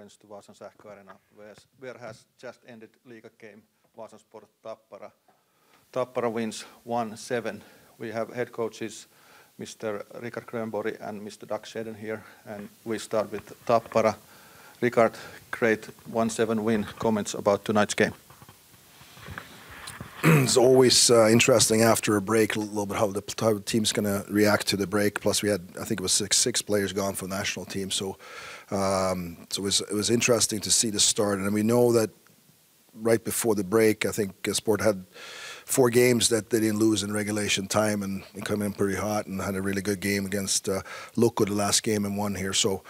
friends to Vaasan Sähkö-Arena, where has just ended Liga game, Vaasan Sport Tappara. Tappara wins 1-7. We have head coaches Mr. Richard Grönborg and Mr. Doug Shedden here, and we start with Tappara. Richard, great 1-7 win. Comments about tonight's game? It's always interesting after a break, a little bit how the team's going to react to the break. Plus, we had, I think it was six players gone for the national team, so it was interesting to see the start. And we know that right before the break, I think Sport had 4 games that they didn't lose in regulation time, and they come in pretty hot and had a really good game against Lukko the last game and won here. So.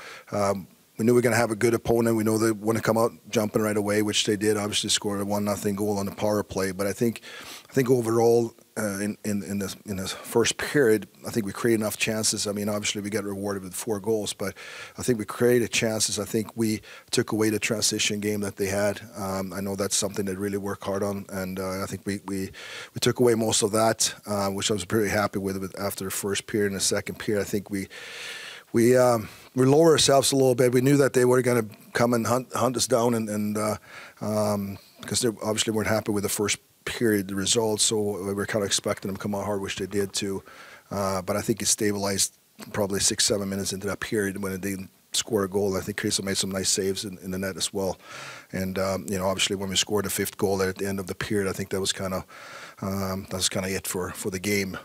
We knew we were going to have a good opponent. We know they want to come out jumping right away, which they did. Obviously, scored a 1-0 goal on the power play. But I think overall in the first period, I think we created enough chances. I mean, obviously we got rewarded with 4 goals, but I think we created chances. I think we took away the transition game that they had. I know that's something they really work hard on, and I think we took away most of that, which I was pretty happy with after the first period. In the second period, I think we lower ourselves a little bit. We knew that they were going to come and hunt us down, and because they obviously weren't happy with the first period, the results. So we were kind of expecting them to come out hard, which they did too. But I think it stabilized probably 6-7 minutes into that period when they score a goal. I think Chris made some nice saves in the net as well. And obviously when we scored the 5th goal there at the end of the period, I think that was kind of it for the game.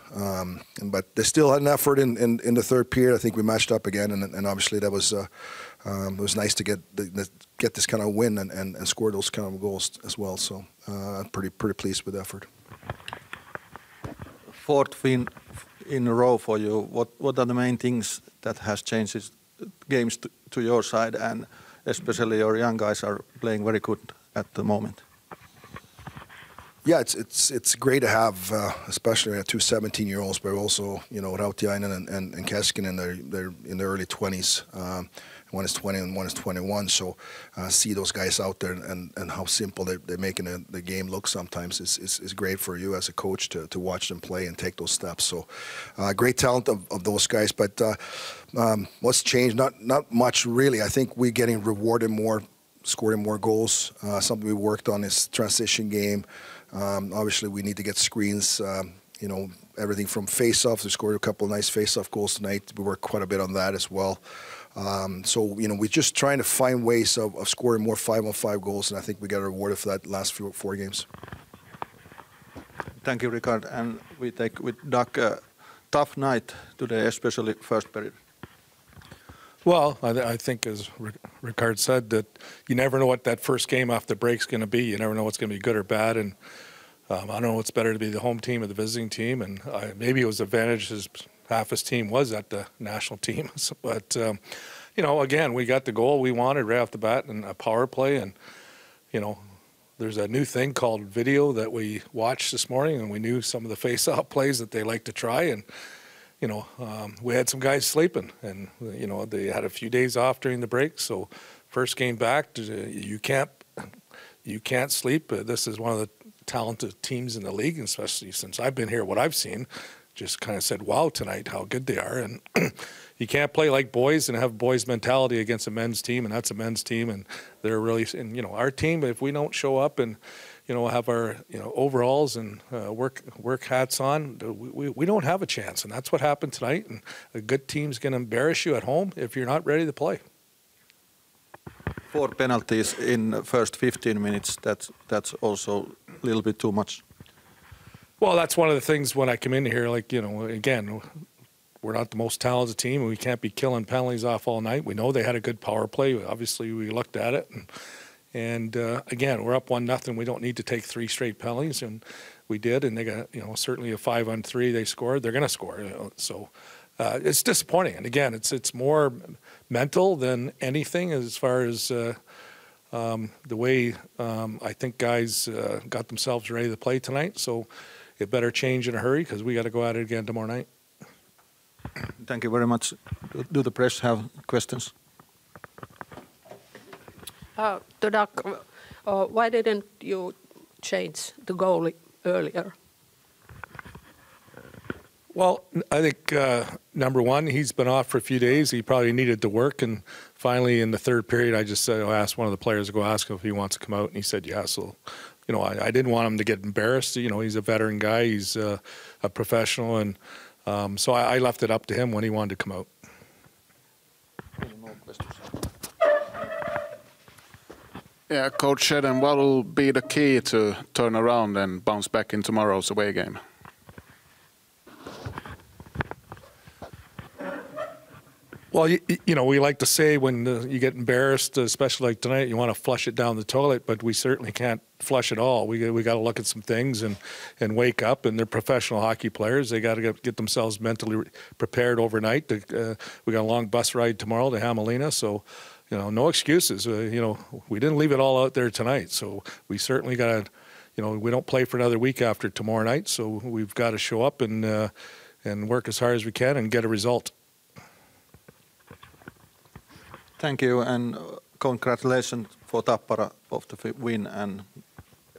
But they still had an effort in the 3rd period. I think we matched up again, and obviously that was it was nice to get this kind of win and score those kind of goals as well. So pretty pleased with the effort. 4th win in a row for you. What are the main things that has changed games to your side, and especially your young guys are playing very good at the moment? Yeah, it's great to have, especially 2 17-year-olds, but also Rautiainen and Keskinen, they're in their early 20s. One is 20 and one is 21. So see those guys out there and how simple they're making the game look sometimes is great for you as a coach to watch them play and take those steps. So great talent of those guys. But what's changed? Not much really. I think we're getting rewarded more, scoring more goals. Something we worked on is transition game. Obviously, we need to get screens. Everything from face-offs. We scored a couple of nice face-off goals tonight. We worked quite a bit on that as well. So we're just trying to find ways of scoring more 5-on-5 goals, and I think we got rewarded for that last 4 games. Thank you, Richard. And we take with Doug a tough night today, especially first period. Well, I think, as Ricard said, that you never know what that first game off the break's going to be. You never know what's going to be good or bad, and I don't know what's better to be the home team or the visiting team. And maybe it was advantage half his team was at the national team. But, again, we got the goal we wanted right off the bat and a power play. And, there's a new thing called video that we watched this morning, and we knew some of the face-off plays that they like to try. And, we had some guys sleeping, and, they had a few days off during the break. So first game back, you can't sleep. This is one of the talented teams in the league, especially since I've been here. What I've seen, just kind of said, wow, tonight, how good they are. And you can't play like boys and have boys mentality against a men's team, and that's a men's team, and they're really, and our team, if we don't show up and have our overalls and work hats on, we don't have a chance, and that's what happened tonight. And a good team's going to embarrass you at home if you're not ready to play. 4 penalties in the first 15 minutes. That's also a little bit too much. Well, that's one of the things when I come in here, again, we're not the most talented team, and we can't be killing penalties off all night. We know they had a good power play. Obviously, we looked at it. And again, we're up 1-0. We don't need to take 3 straight penalties, and we did. And they got, certainly a 5-on-3 they scored. They're going to score. So it's disappointing. And again, it's more mental than anything as far as the way I think guys got themselves ready to play tonight. So it better change in a hurry because we got to go at it again tomorrow night. Thank you very much. Do the press have questions? To Doug, why didn't you change the goalie earlier? Well, I think number one, he's been off for a few days. He probably needed to work, and finally in the third period, I asked one of the players to go ask him if he wants to come out, and he said yes. So, I didn't want him to get embarrassed. He's a veteran guy. He's a professional, and so I left it up to him when he wanted to come out. Any more questions? Yeah, Coach Shedden, what will be the key to turn around and bounce back in tomorrow's away game? Well, we like to say when you get embarrassed, especially like tonight, you want to flush it down the toilet, but we certainly can't flush it all. We got to look at some things and wake up. And they're professional hockey players. They got to get themselves mentally prepared overnight. We got a long bus ride tomorrow to Hamelina, so no excuses. We didn't leave it all out there tonight, so we certainly got to. We don't play for another week after tomorrow night, so we've got to show up and work as hard as we can and get a result. Thank you, and congratulations for Tappara of the win, and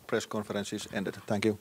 press conference is ended. Thank you.